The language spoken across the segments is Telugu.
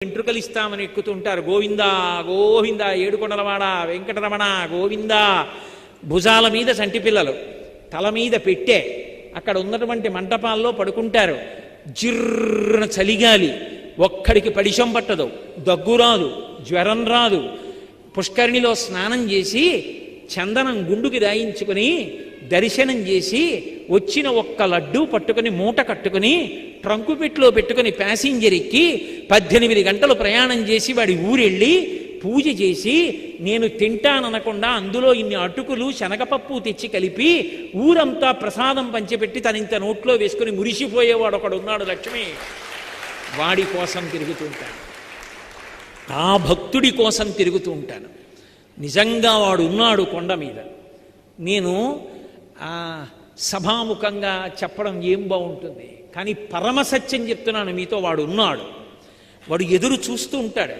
వెంట్రుకలు ఇస్తామని ఎక్కుతుంటారు. గోవిందా గోవింద, ఏడుకొండలవాడ వెంకటరమణ గోవింద. భుజాల మీద సంటి పిల్లలు, తల మీద పెట్టే అక్కడ ఉన్నటువంటి మంటపాల్లో పడుకుంటారు. జిర్రన చలిగాలి, ఒక్కడికి పడిశం పట్టదు, దగ్గు రాదు, జ్వరం రాదు. పుష్కరిణిలో స్నానం చేసి చందనం గుండుకి రాయించుకుని దర్శనం చేసి వచ్చిన ఒక్క లడ్డూ పట్టుకుని మూట కట్టుకుని ట్రంకు పెట్టులో పెట్టుకుని ప్యాసింజర్ ఎక్కి 18 గంటలు ప్రయాణం చేసి వాడి ఊరెళ్ళి పూజ చేసి నేను తింటాననకుండా అందులో ఇన్ని అటుకులు శనగపప్పు తెచ్చి కలిపి ఊరంతా ప్రసాదం పంచిపెట్టి తనింత నోట్లో వేసుకుని మురిసిపోయేవాడు ఒకడు ఉన్నాడు, లక్ష్మి. వాడి కోసం తిరుగుతూ ఉంటాను, ఆ భక్తుడి కోసం తిరుగుతూ ఉంటాను. నిజంగా వాడు ఉన్నాడు కొండ మీద. నేను సభాముఖంగా చెప్పడం ఏం బాగుంటుంది, కానీ పరమసత్యం చెప్తున్నాను మీతో. వాడు ఉన్నాడు, వాడు ఎదురు చూస్తూ ఉంటాడు,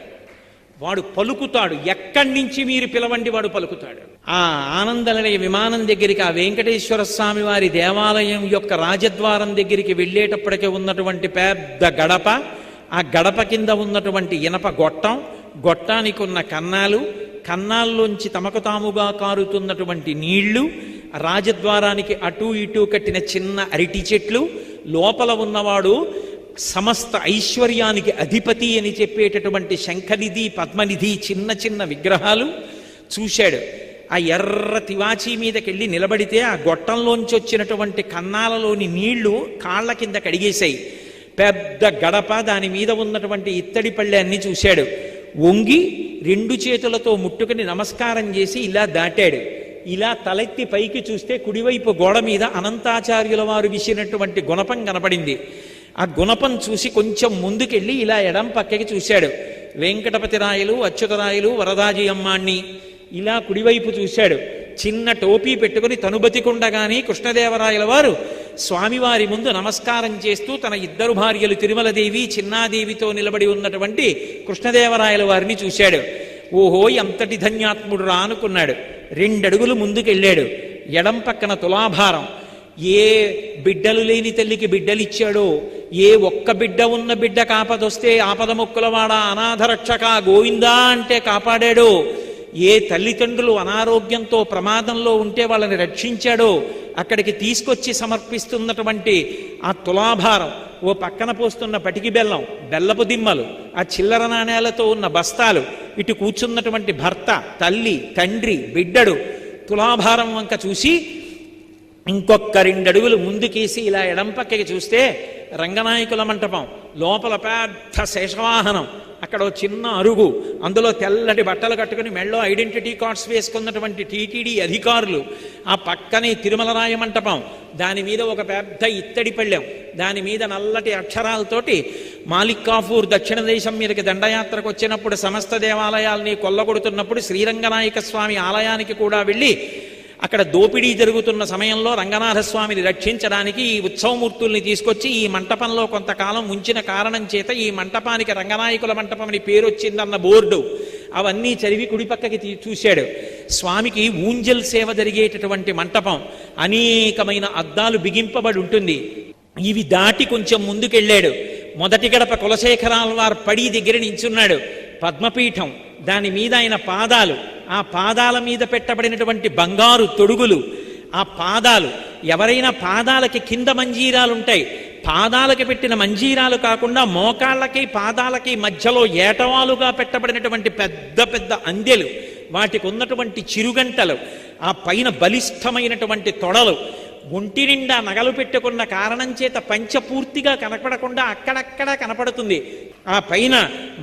వాడు పలుకుతాడు. ఎక్కడి నుంచి మీరు పిలవండి వాడు పలుకుతాడు. ఆ ఆనందనిలయ విమానం దగ్గరికి, ఆ వెంకటేశ్వర స్వామి వారి దేవాలయం యొక్క రాజద్వారం దగ్గరికి వెళ్ళేటప్పటికే ఉన్నటువంటి పెద్ద గడప, ఆ గడప కింద ఉన్నటువంటి ఇనప గొట్టం, గొట్టానికి ఉన్న కన్నాలు, కన్నాల్లోంచి తమకు తాముగా కారుతున్నటువంటి నీళ్లు, రాజద్వారానికి అటూ ఇటూ కట్టిన చిన్న అరటి చెట్లు, లోపల ఉన్నవాడు సమస్త ఐశ్వర్యానికి అధిపతి అని చెప్పేటటువంటి శంఖనిధి పద్మనిధి చిన్న చిన్న విగ్రహాలు చూశాడు. ఆ ఎర్ర తివాచీ మీదకెళ్ళి నిలబడితే ఆ గొట్టంలోంచి వచ్చినటువంటి కన్నాలలోని నీళ్లు కాళ్ల కింద కడిగేశాయి. పెద్ద గడప, దాని మీద ఉన్నటువంటి ఇత్తడి పళ్ళె అన్ని చూశాడు. వంగి 2 చేతులతో ముట్టుకుని నమస్కారం చేసి ఇలా దాటాడు. ఇలా తలెత్తి పైకి చూస్తే కుడివైపు గోడ మీద అనంతాచార్యుల వారు విసినటువంటి గుణపం కనపడింది. ఆ గుణపం చూసి కొంచెం ముందుకెళ్ళి ఇలా ఎడం పక్కకి చూశాడు. వెంకటపతి రాయలు, అచ్యుతరాయలు, వరదాజీ అమ్మాణ్ణి ఇలా కుడివైపు చూశాడు. చిన్న టోపీ పెట్టుకుని తనుబతికుండగానే కృష్ణదేవరాయల వారు స్వామివారి ముందు నమస్కారం చేస్తూ తన 2 భార్యలు తిరుమలదేవి చిన్నాదేవితో నిలబడి ఉన్నటువంటి కృష్ణదేవరాయల వారిని చూశాడు. ఓహో, ఎంతటి ధన్యాత్ముడు రా అనుకున్నాడు. 2 అడుగులు ముందుకెళ్ళాడు. ఎడం పక్కన తులాభారం. ఏ బిడ్డలు లేని తల్లికి బిడ్డలిచ్చాడో, ఏ ఒక్క బిడ్డ ఉన్న బిడ్డ కాపదొస్తే ఆపద మొక్కులవాడ అనాథరక్షక గోవిందా అంటే కాపాడాడో, ఏ తల్లిదండ్రులు అనారోగ్యంతో ప్రమాదంలో ఉంటే వాళ్ళని రక్షించాడో అక్కడికి తీసుకొచ్చి సమర్పిస్తున్నటువంటి ఆ తులాభారం, ఓ పక్కన పోస్తున్న పటికి బెల్లం, బెల్లపు దిమ్మలు, ఆ చిల్లర నాణేలతో ఉన్న బస్తాలు, ఇటు కూర్చున్నటువంటి భర్త, తల్లి, తండ్రి, బిడ్డడు, తులాభారం వంక చూసి ఇంకొక 2 అడుగులు ముందుకేసి ఇలా ఎడం పక్కకి చూస్తే రంగనాయకుల మంటపం, లోపల పెద్ద శేషవాహనం, అక్కడ చిన్న అరుగు, అందులో తెల్లటి బట్టలు కట్టుకుని మెళ్ళో ఐడెంటిటీ కార్డ్స్ వేసుకున్నటువంటి టీటీడీ అధికారులు, ఆ పక్కనే తిరుమలరాయ మంటపం, దాని మీద ఒక పెద్ద ఇత్తడి పళ్ళెం, దాని మీద నల్లటి అక్షరాలతోటి మాలిక్ కాఫూర్ దక్షిణ దేశం మీదకి దండయాత్రకు వచ్చినప్పుడు సమస్త దేవాలయాల్ని కొల్లగొడుతున్నప్పుడు శ్రీరంగనాయక స్వామి ఆలయానికి కూడా వెళ్ళి అక్కడ దోపిడీ జరుగుతున్న సమయంలో రంగనాథస్వామిని రక్షించడానికి ఈ ఉత్సవమూర్తుల్ని తీసుకొచ్చి ఈ మంటపంలో కొంతకాలం ఉంచిన కారణం చేత ఈ మంటపానికి రంగనాయకుల మంటపం అని పేరు వచ్చిందన్న బోర్డు, అవన్నీ చదివి కుడిపక్కకి చూశాడు. స్వామికి ఊంజల్ సేవ జరిగేటటువంటి మంటపం, అనేకమైన అద్దాలు బిగింపబడి ఉంటుంది. ఇవి దాటి కొంచెం ముందుకెళ్ళాడు. మొదటి గడప కులశేఖరాల వారు పడి దగ్గర నించున్నాడు. పద్మపీఠం, దాని మీద ఆయన పాదాలు, ఆ పాదాల మీద పెట్టబడినటువంటి బంగారు తొడుగులు, ఆ పాదాలు, ఎవరైనా పాదాలకి కింద మంజీరాలు ఉంటాయి, పాదాలకి పెట్టిన మంజీరాలు కాకుండా మోకాళ్ళకి పాదాలకి మధ్యలో ఏటవాలుగా పెట్టబడినటువంటి పెద్ద పెద్ద అందెలు, వాటికి ఉన్నటువంటి చిరుగంటలు, ఆ పైన బలిష్టమైనటువంటి తొడలు, ఒంటి నిండా నగలు పెట్టుకున్న కారణం చేత పంచపూర్తిగా కనపడకుండా అక్కడక్కడ కనపడుతుంది. ఆ పైన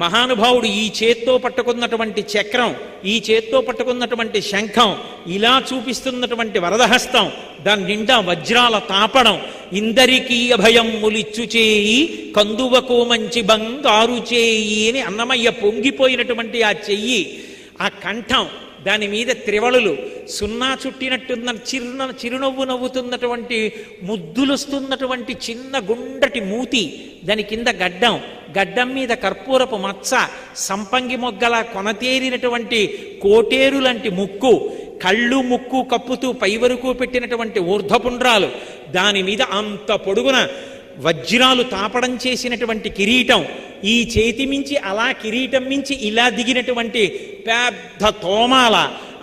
మహానుభావుడు ఈ చేత్తో పట్టుకున్నటువంటి చక్రం, ఈ చేత్తో పట్టుకున్నటువంటి శంఖం, ఇలా చూపిస్తున్నటువంటి వరదహస్తం, దాని నిండా వజ్రాల తాపడం, ఇందరికీ అభయం ములిచ్చు చేయి కందువకు మంచి బంగారు చేయి అని అన్నమయ్య పొంగిపోయినటువంటి ఆ చెయ్యి, ఆ కంఠం, దాని మీద త్రివళులు, సున్నా చుట్టినట్టున్న చిరునవ్వు నవ్వుతున్నటువంటి ముద్దులొస్తున్నటువంటి చిన్న గుండ్రటి మూతి, దాని కింద గడ్డం, గడ్డం మీద కర్పూరపు మచ్చ, సంపంగి మొగ్గల కొనతేరినటువంటి కోటేరు లాంటి ముక్కు, కళ్ళు ముక్కు కప్పుతూ పై వరకు పెట్టినటువంటి ఊర్ధ్వపుండ్రాలు, దాని మీద అంత పొడుగున వజ్రాలు తాపడం చేసినటువంటి కిరీటం, ఈ చేతి మించి అలా కిరీటం మించి ఇలా దిగినటువంటి పెద్ద తోమాల,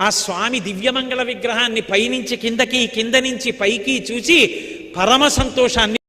ఆ స్వామి దివ్యమంగళ విగ్రహాన్ని పైనుంచి కిందకి కింద నుంచి పైకి చూసి పరమ సంతోషాన్ని